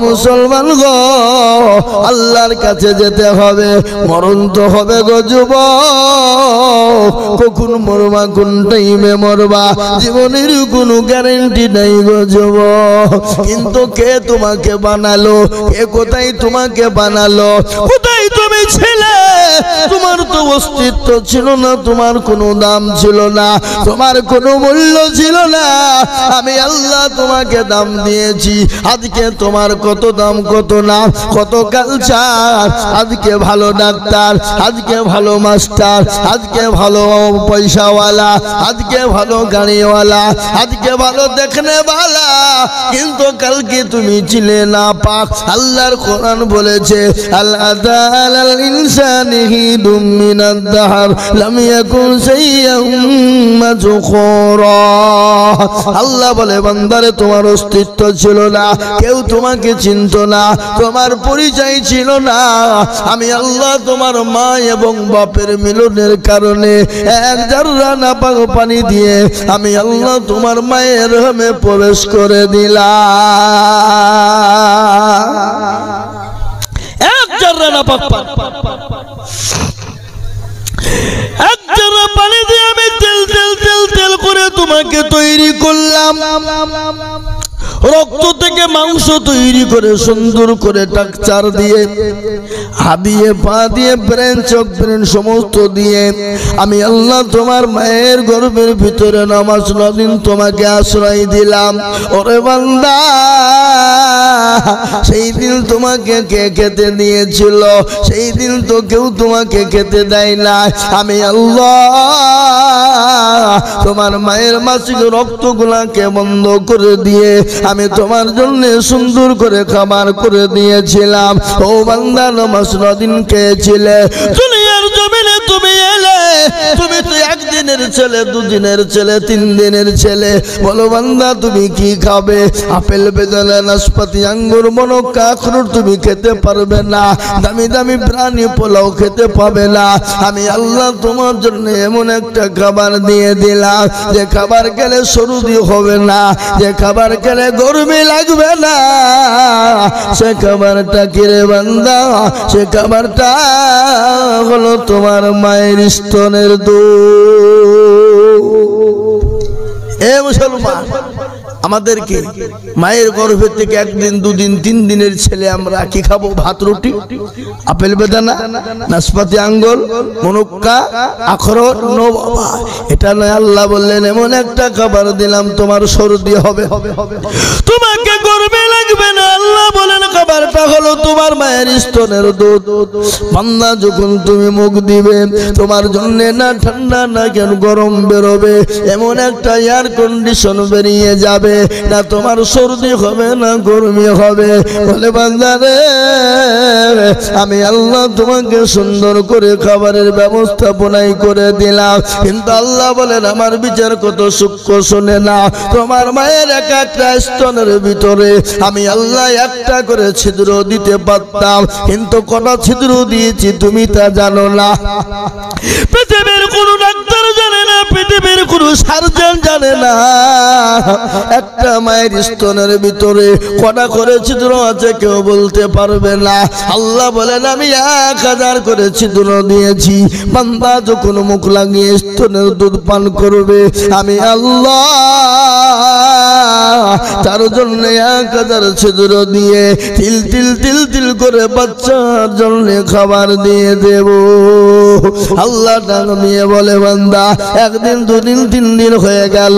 মুসলমান গো, আল্লাহর কাছে যেতে হবে, মরণ তো হবে গো যুবক। কখন মরবা, কোন টাইমে মরবা, জীবনের কোনো গ্যারান্টি নাই গো যুবক। কিন্তু কে তোমাকে বানালো, কে কোথায় তোমাকে বানালো, কোথায় তুমি ছিলে? তোমার তো অস্তিত্ব ছিল না, তোমার কোনো দাম ছিল না, তোমার কোনো মূল্য ছিল না। আমি আল্লাহ তোমাকে দাম দিয়েছি। আজকে তোমার কত দাম, কত নাম, কত কালচার। আজকে ভালো ডাক্তার, আজকে ভালো মাস্টার, আজকে ভালো পয়সাওয়ালা, আজকে ভালো গাড়িওয়ালা, আজকে ভালো দেখনেওয়ালা, কিন্তু কালকে তুমি ছিলে না পাক। আল্লাহর কোরআন বলেছে আল আদাল ইনসানি হিদুম মিনাদ দাহর লাম ইয়াকুন শাইয়্যাম মাজকুরা। আল্লাহ বলে বান্দারে তোমার অস্তিত্ব ছিল না, কেউ তোমাকে চিনত না, তোমার পরিচয় ছিল না। আমি আল্লাহ তোমার মা এবং বাপের মিলনের কারণে এক জাররা নাপাক পানি দিয়ে আমি আল্লাহ তোমার মায়ের রহমে প্রবেশ করে দিলাম। এক জাররা নাপাক পানি, এক জাররা পানি দিয়ে আমি তেল তেল তেল তেল করে তোমাকে তৈরি করলাম। রক্ত থেকে মাংস তৈরি করে সুন্দর করে টাকচার দিয়ে, হাদিয়ে পা দিয়ে, ব্রেন চোখ ব্রেন সমস্ত দিয়ে আমি আল্লাহ তোমার মায়ের গর্ভের ভিতরে নামাজ দিন তোমাকে আশ্রয় দিলাম। ওরে বান্দা, সেই দিন তোমাকে কে খেতে দিয়েছিল? সেই দিন তো কেউ তোমাকে খেতে দেয় না। আমি আল্লাহ তোমার মায়ের মাসিক রক্তগুলাকে বন্ধ করে দিয়ে আমি তোমার জন্য সুন্দর করে খাবার করে দিয়েছিলাম। ও বান্দা, নামাজ দিন খেয়েছিলে, দুনিয়ার জমিনে তুমি এলে, তুমি তো একদিনের ছেলে, দুদিনের ছেলে, 3 দিনের ছেলে। বলো বান্দা তুমি কি খাবে? আপেল, বেদানা, নাশপাতি, আঙ্গুর, মনক্কা, আখরোট তুমি খেতে পারবে না। দামি দামি প্রাণী পোলাও খেতে পাবে না। আমি আল্লাহ তোমার জন্য এমন একটা খাবার দিয়ে দিলাম যে খাবার খেলে সর্দি হবে না, যে খাবার খেলে গরমি লাগবে না। সে খাবারটা কি রে বান্দা? সে খাবারটা হলো তোমার মায়ের স্তনের দুধ। এ মুসলমান, আমাদেরকে মায়ের গর্ভে থেকে 1 দিন, 2 দিন, 3 দিনের ছেলে আমরা কি খাবো? ভাত, রুটি, আপেল, বেদানা, নাশপাতি, আঙ্গুর, মনক্কা, আখরোট। নো বাবা, এটা নয়। আল্লাহ বললেন এমন একটা খাবার দিলাম তোমার সর্দি হবে, তোমাকে গর্ভে লাগবে না। আল্লাহ বলেন খাবারটা হলো তোমার মায়ের স্তনের দুধ। বান্দা, যখন তুমি মুখ দিবে তোমার জন্য না ঠান্ডা না কেন গরম বেরোবে, এমন একটা এয়ার কন্ডিশন বেরিয়ে যাবে, না তোমার সর্দি হবে না গরমি হবে। বলে বান্দা রে, আমি আল্লাহ তোমাকে সুন্দর করে খাবারের ব্যবস্থাপনাই করে দিলাম। কিন্তু আল্লাহ বলেন আমার বিচার কত সূক্ষ্ম শোনে না। তোমার মায়ের একটা স্তনের ভিতরে আমি আল্লাহ একটা করে ছিদ্র দিতে পারতাম, কিন্তু কটা ছিদ্র দিয়েছি তুমি তা জানো না। পৃথিবীর কোন ডাক্তার জানে না, পৃথিবীর কোন সার্জন জানে না একটা মায়ের স্তনের ভিতরে কটা করে ছিদ্র আছে কেউ বলতে পারবে না। আল্লাহ বলেন আমি 1000 করে ছিদ্র দিয়েছি। বান্দা যখন মুখ লাগিয়ে স্তনের দুধ পান করবে আমি আল্লাহ তার জন্য 1000 ছিদ্র দিয়ে তিল তিল তিল তিল করে বাচ্চার জন্য খাবার দিয়ে দেব। আল্লাহ ডাক নিয়ে বলে বান্দা, 1 দিন, 2 দিন, 3 দিন হয়ে গেল,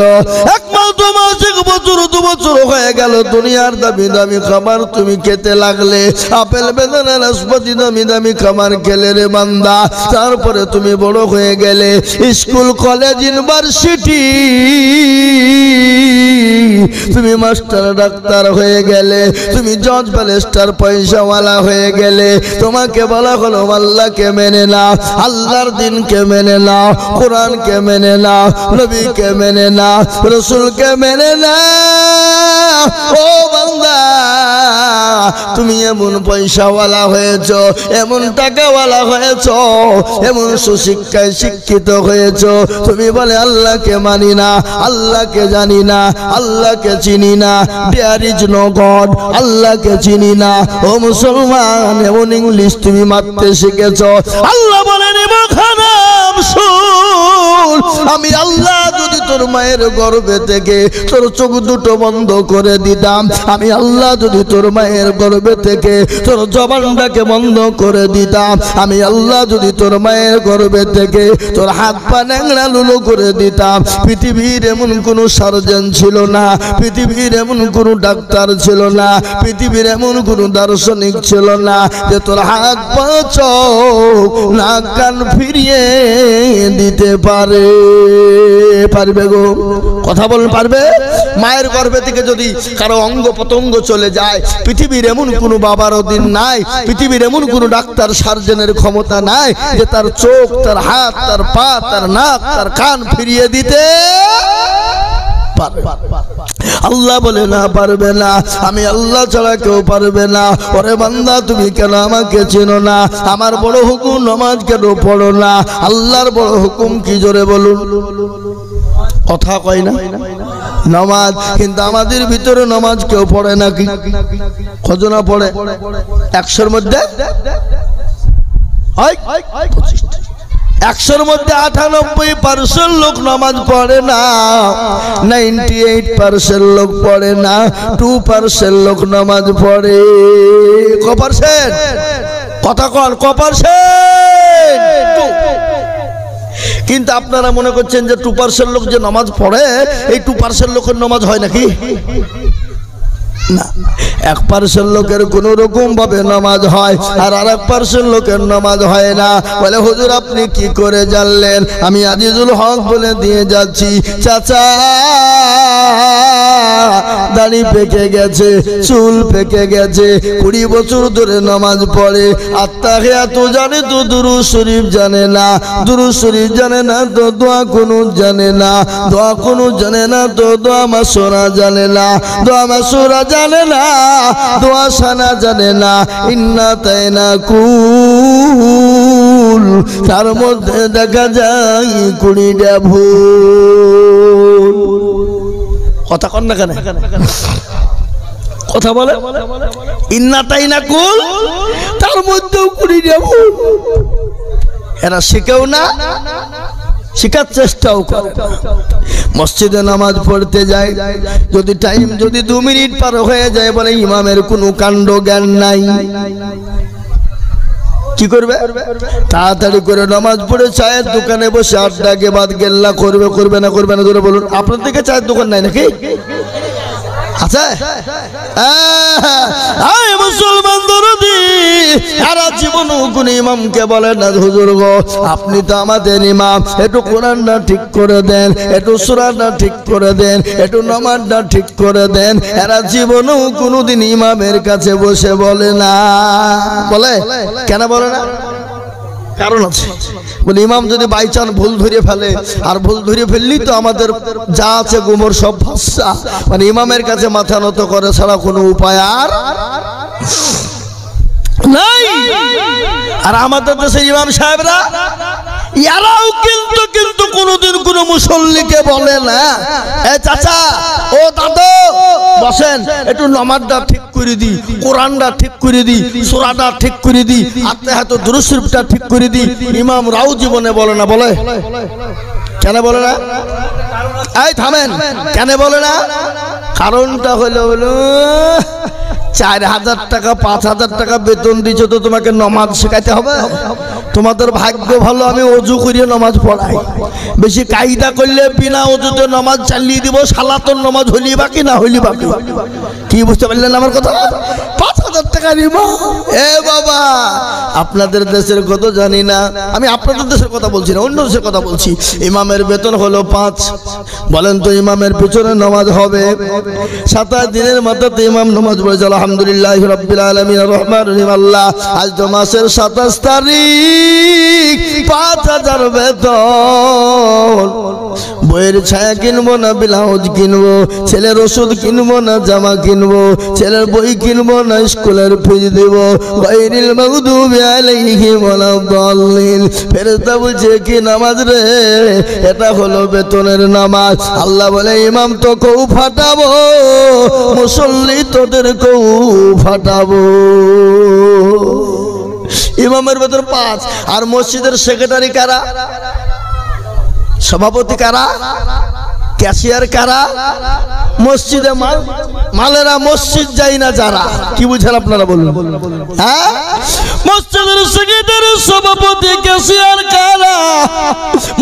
1 মাস, 2 মাস, 1 বছর, 2 বছর হয়ে গেল, দুনিয়ার দামি দামি খাবার তুমি খেতে লাগলে, আপেল, বেদানা, নাশপাতি, দামি দামি খাবার খেলে রে বান্দা। তারপরে তুমি বড় হয়ে গেলে, স্কুল, কলেজ, ইউনিভার্সিটি, তুমি মাস্টার, ডাক্তার হয়ে গেলে, তুমি জজ, ব্যারিস্টার, পয়সাওয়ালা হয়ে গেলে। তোমাকে বলা হলো আল্লাহকে মেনে নাও, আল্লাহর দিনকে মেনে নাও, কোরআনকে মেনে নাও, নবীকে মেনে নাও, রসুলকে মেনে নাও। ও বান্দা, তুমি এমন পয়সাওয়ালা হয়েছ, এমন টাকাওয়ালা হয়েছ, এমন সুশিক্ষায় শিক্ষিত হয়েছ, তুমি বলে আল্লাহকে মানি না, আল্লাহকে জানি না, আল্লাহকে চিনি না, দেয়ার ইজ নো গড, আল্লাহকে চিনি না। ও মুসলমান, এমন ইংলিশ তুমি মারতে শিখেছ। আল্লাহ বলেন আমি আল্লাহ যদি তোর মায়ের গর্ভে থেকে তোর চোখ দুটো বন্ধ করে দিতাম, আমি আল্লাহ যদি তোর মায়ের গর্ভে থেকে তোর জবানটাকে বন্ধ করে দিতাম, আমি আল্লাহ যদি তোর মায়ের গর্ভে থেকে তোর হাত পা ন্যাংরা লুলো করে দিতাম, পৃথিবীর এমন কোনো সার্জন ছিল না, পৃথিবীর এমন কোনো ডাক্তার ছিল না, পৃথিবীর এমন কোনো দার্শনিক ছিল না যে তোর হাত পা চোখ নাক কান ফিরিয়ে দিতে পারবে গো? কথা বলেন, পারবে? মায়ের গর্ভে থেকে যদি কারো অঙ্গ প্রত্যঙ্গ চলে যায়, পৃথিবীর এমন কোনো বাবার অধীন নাই, পৃথিবীর এমন কোনো ডাক্তার সার্জনের ক্ষমতা নাই যে তার চোখ, তার হাত, তার পা, তার নাক, তার কান ফিরিয়ে দিতে পারবে। আল্লাহ বলে না, পারবে না, আমি আল্লাহ ছাড়া কেউ পারবে না। ওরে বান্দা, তুমি কেন আমাকে চেনো না? আমার বড় হুকুম নামাজ কেন পড়ো না? আল্লাহর বড় হুকুম কি, জোরে বলুন। কথা কয় না নামাজ, কিন্তু আমাদের ভিতরে নামাজ কেউ পড়ে নাকি? কজনা পড়ে? 100-র মধ্যে 100-র মধ্যে 98% লোক নামাজ পড়ে না, 98% লোক পড়ে না, 2% লোক নামাজ পড়ে। কপারসেন্ট? কথা কন, কপারসেন্ট? কিন্তু আপনারা মনে করছেন যে 2% লোক যে নামাজ পড়ে, এই 2% লোকের নামাজ হয় নাকি? না, 1% লোকের কোন রকম ভাবে নামাজ হয়, আর 1% লোকের নামাজ হয় না। বলে হুজুর আপনি কি করে জানলেন? আমি আজিজুল হক বলে দিয়ে যাচ্ছি। চাচা দাড়ি পেকে গেছে, চুল পেকে গেছে, 20 বছর ধরে নামাজ পড়ে, আত্তাহিয়াতু জানে তো দুরূদ শরীফ জানে না, দুরূদ শরীফ জানে না তো দোয়া কুনুত জানে না, দোয়া কুনুত জানে না তো দোয়া মাসুরা জানে না, দোয়া মাসুরা জানে না, দোয়া সানা জানে না, ইন্না তাইনা কুল, তার মধ্যে দেখা যায় 20টা ভুল। কথা কন না কেন? কথা বলে ইন্না তাইনা কুল, তার মধ্যেও 20টা ভুল। এরা শিখেও না, শিখার চেষ্টাও করে। মসজিদে নামাজ পড়তে যায়, যদি টাইম যদি 2 মিনিট পার হয়ে যায়, বলে ইমামের কোনো কাণ্ড জ্ঞান নাই। কি করবে? তাড়াতাড়ি করে নামাজ পড়ে চায়ের দোকানে বসে আড্ডা গেবাদ গেল্লা করবে। করবে না, করবে না, ধরে বলুন। আপনার দিকে চায়ের দোকান নাই নাকি? আছে? মুসলমান দরদি, সারা জীবন কোন ইমামকে বলে না হুজুর গো আপনি তো আমাদের ইমাম, একটু কোরআনটা ঠিক করে দেন, একটু সূরাটা ঠিক করে দেন, একটু নামাজটা ঠিক করে দেন। এরা জীবনও কোনোদিন ইমামের কাছে বসে বলে না। বলে কেন বলে না? কারণ আছে। বলে ইমাম যদি বাই চান ভুল ধরে ফেলে, আর ভুল ধরে ফেললি তো আমাদের যা আছে গোমর সব ভাষা, মানে ইমামের কাছে মাথা নত করে ছাড়া কোনো উপায় আর নাই। আর আমাদের দেশের ইমাম সাহেবরা এরাও কিন্তু কোনোদিন কোনো মুসল্লিকে বলে না এ চাচা ও দাদু বসেন, একটু নামাজটা ঠিক করে দি, কোরআনটা ঠিক করে দি, সূরাটা ঠিক করে দি, আত্মাহাত দুরূদ শরীফটা ঠিক করে দি। ইমাম রাও জীবনে বলে না। বলে কেন বলে না? এই থামেন, কেন বলে না? কারণটা হলো 4000 টাকা 5000 টাকা বেতন দিচ্ছ তো তোমাকে নামাজ শেখাইতে হবে? তোমাদের ভাগ্য ভালো আমি অজু করিয়ে নামাজ পড়াই। বেশি কায়দা করলে বিনা অজুতে নামাজ চালিয়ে দিব, সালাতন নামাজ হলি বাকি না হলি বাকি। কি বুঝতে পারলেন আমার কথা? 5000 টাকা নিব। এ বাবা, আপনাদের দেশের কত জানি না, আমি আপনাদের দেশের কথা বলছি না, অন্য দেশের কথা বলছি। ইমামের বেতন হলো 5। বলেন তো ইমামের পিছনে নামাজ হবে? 27 দিনের মাথাতে ইমাম নামাজ পড়ে চলা আলহামদুলিল্লাহি রাব্বিল আলামিন রহমানির রহিম। আল্লাহ আজ তো মাসের 27 তারিখ, 5000 বেতন। বইয়ের ছায়া কিনবো না ব্লাউজ কিনবো, ছেলের ওষুধ কিনবো না জামা কিনবো, ছেলের বই কিনবো না স্কুলের ফিজ দেব। গায়রিল মাগদুবি আলাইহিম ওয়ালাদ-দাল্লিন। ফেরেশতা বলছে কি নামাজ রে? এটা হলো বেতনের নামাজ। আল্লাহ বলে ইমাম তো কৌ ফাটাবো, মুসল্লি তোদের কৌ ফাটাবো। ইমামের বেতন 5। আর মসজিদের সেক্রেটারি কারা? সভাপতি কারা? ক্যাশিয়ার কারা? মসজিদে মালেরা মসজিদ যায় না যারা। কি বুঝেন আপনারা বলুন? হ্যাঁ, মসজিদের সেক্রেটারি সভাপতি ক্যাশিয়ার কারা?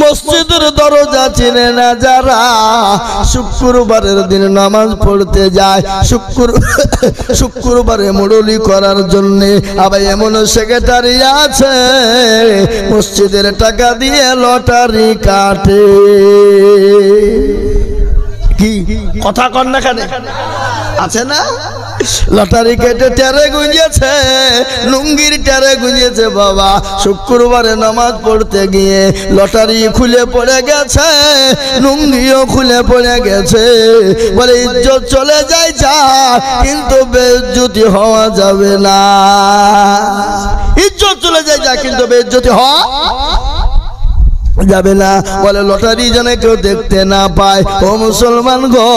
মসজিদের দরজা চিনে না যারা। শুক্রবারের দিন নামাজ পড়তে যায়, শুক্রবারে মুরলি করার জন্য। আবার এমন সেক্রেটারি আছে মসজিদের টাকা দিয়ে লটারি কাটে। কি কথা কন না কেন? আছে না? লটারি কেটে টেরে গুঁজেছে, লুঙ্গির টেরে গুঁজেছে বাবা। শুক্রবারে নামাজ পড়তে গিয়ে লটারি খুলে পড়ে গেছে, লুঙ্গিও খুলে পড়ে গেছে। বলে ইজ্জত চলে যায় যা, কিন্তু বেইজ্জতি হওয়া যাবে না। ইজ্জত চলে যায় যা, কিন্তু বেইজ্জতি হওয়া যাবে না। বলে লটারি যেন কেউ দেখতে না পায়। ও মুসলমান গো,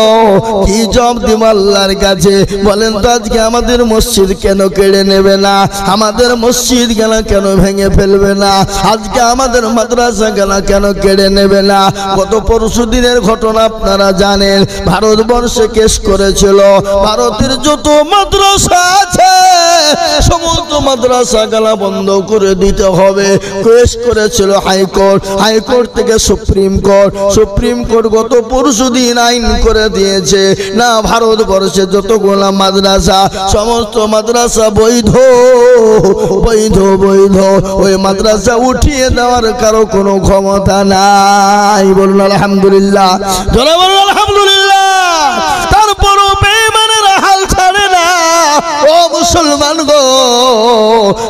কি জবাব দিব আল্লাহর কাছে? বলেন তো আজকে আমাদের মসজিদ কেন কেড়ে নেবে না? আমাদের মসজিদ কেন ভেঙে ফেলবে না? আজকে আমাদের মাদ্রাসা কেন কেড়ে নেবে না? গত পরশু দিনের ঘটনা আপনারা জানেন। ভারতবর্ষে কেস করেছিল, ভারতের যত মাদ্রাসা আছে সমস্ত মাদ্রাসা বন্ধ করে দিতে হবে। কেস করেছিল হাইকোর্ট, হাইকোর্ট থেকে সুপ্রিম কোর্ট, সুপ্রিম কোর্ট গত পরশু দিন আইন করে দিয়েছে না, ভারতবর্ষে যতগুলা মাদ্রাসা সমস্ত মাদ্রাসা বৈধ বৈধ বৈধ। ওই মাদ্রাসা উঠিয়ে দেওয়ার কারো কোনো ক্ষমতা নাই। বলুন আলহামদুলিল্লাহ, জোরে বলুন আলহামদুলিল্লাহ। তারপরও বেঈমানেরা হাল ছাড়ে না। ও মুসলমান গো,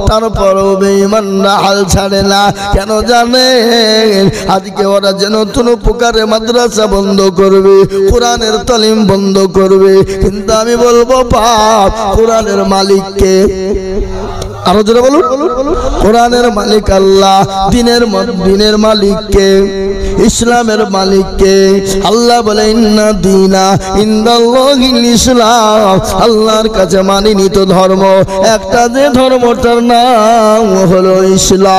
তারপরও বেঈমানরা হাল ছাড়ে না। কেন জানেন? আজকে ওরা যে নতুন প্রকারে মাদ্রাসা বন্ধ করবে, কোরআনের তালিম বন্ধ করবে। কিন্তু আমি বলবো পাপ কোরআনের মালিককে। আরো জোরে বলুন, কোরআনের মালিক আল্লাহ, দিনের মালিককে, ইসলামের মালিককে। আল্লাহ বলে ইন্না দীনা ইনদাল্লাহিল ইসলাম। আল্লাহর কাছে মানিত ধর্ম একটা, যে ধর্মটার নাম হলো ইসলাম।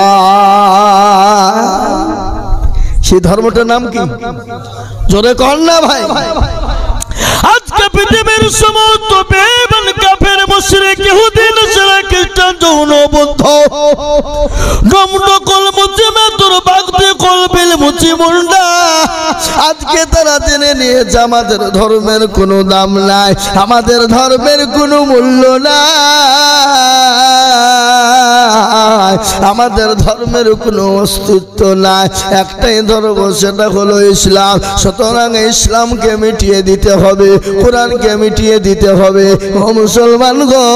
সেই ধর্মটার নাম কি? জোরে কর না ভাই। আজকে পৃথিবীর সমস্ত বেঈমান কাফের মুশরিক ইহুদি নাসারা খ্রিস্টান যৌন বৌদ্ধ গমডকল মুসলিমে তোর বাগদে কলবিল মুসিমুন্ডা আজকে তারা জেনে নিয়েছে আমাদের ধর্মের কোনো দাম নাই, আমাদের ধর্মের কোনো মূল্য নাই, আমাদের ধর্মের কোনো অস্তিত্ব নাই। একটাই ধর্ম, সেটা হলো ইসলাম। সুতরাং ইসলামকে মিটিয়ে দিতে হবে, কোরআনকে মিটিয়ে দিতে হবে। ও মুসলমান গো,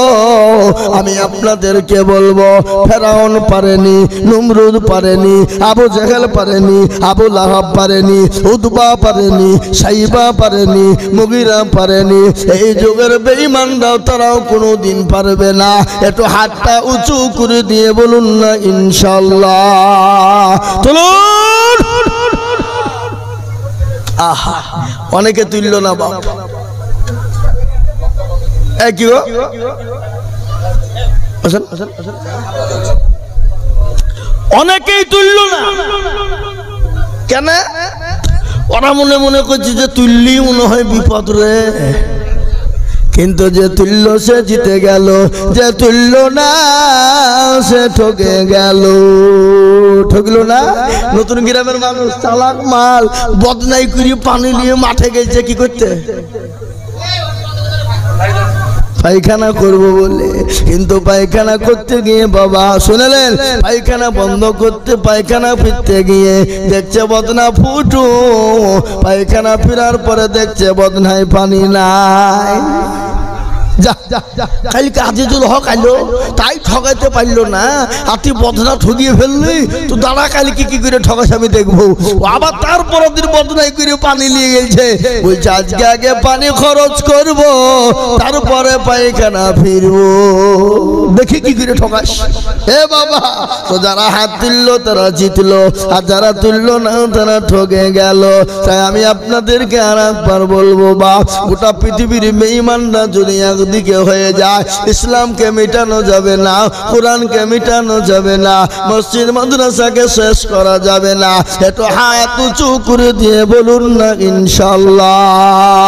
আমি আপনাদেরকে বলবো, ফেরাউন পারেনি, নমরুদ পারেনি, আবু জেহেল পারেনি, আবু লাহাব পারেনি, উতবা পারেনি, সাইবা পারেনি, মুগিরা পারেনি। এই যুগের বেঈমানরাও তারাও কোনোদিন পারবে না। একটু হাতটা উঁচু করে দিয়ে বলুন না ইনশাআল্লাহ। চলুন। আহা, অনেকে তুলল না বাপ। কি গো? অনেকেই তুলল না কেন? ওরা মনে মনে করছে যে তুললি মনে হয় বিপদ রে। কিন্তু যে তুল্য সে জিতে গেল, যে তুল্য না সে ঠকে গেল। ঠকলো না? নতুন গ্রামের মানুষ চালাক মাল বদনাই করে পানি নিয়ে মাঠে গেছে কি করতে? পায়খানা করবো বলে। কিন্তু পায়খানা করতে গিয়ে বাবা শুনলেন, পায়খানা বন্ধ করতে পায়খানা ফিরতে গিয়ে দেখছে বদনা ফুটু, পায়খানা ফেরার পরে দেখছে বদনায় পানি নাই। যা কালকে আজিজুল হক আইলো তাই ঠকাইতে পারলো না আতি বদনা ঠকিয়ে ফেললি তো দাঁড়া কালকে কি করে ঠকাস আমি দেখবো আবার তারপর দিন বদনাই করে পানি নিয়ে গেছে বলছে আজকে আগে পানি খরচ করব তারপরে পায়খানা ফিরবো দেখি কি করে ঠকাস এ বাবা তো যারা হাত তুললো তারা জিতলো আর যারা তুললো না তারা ঠকে গেল তাই আমি আপনাদেরকে আর একবার বলবো বা গোটা পৃথিবীর বেঈমানরা যদি একদিকে হয়ে যায় ইসলামকে মেটানো যাবে না কোরআনকে মেটানো যাবে না মসজিদ মাদ্রাসাকে শেষ করা যাবে না একটু হাত উঁচু করে দিয়ে বলুন না ইনশাআল্লাহ।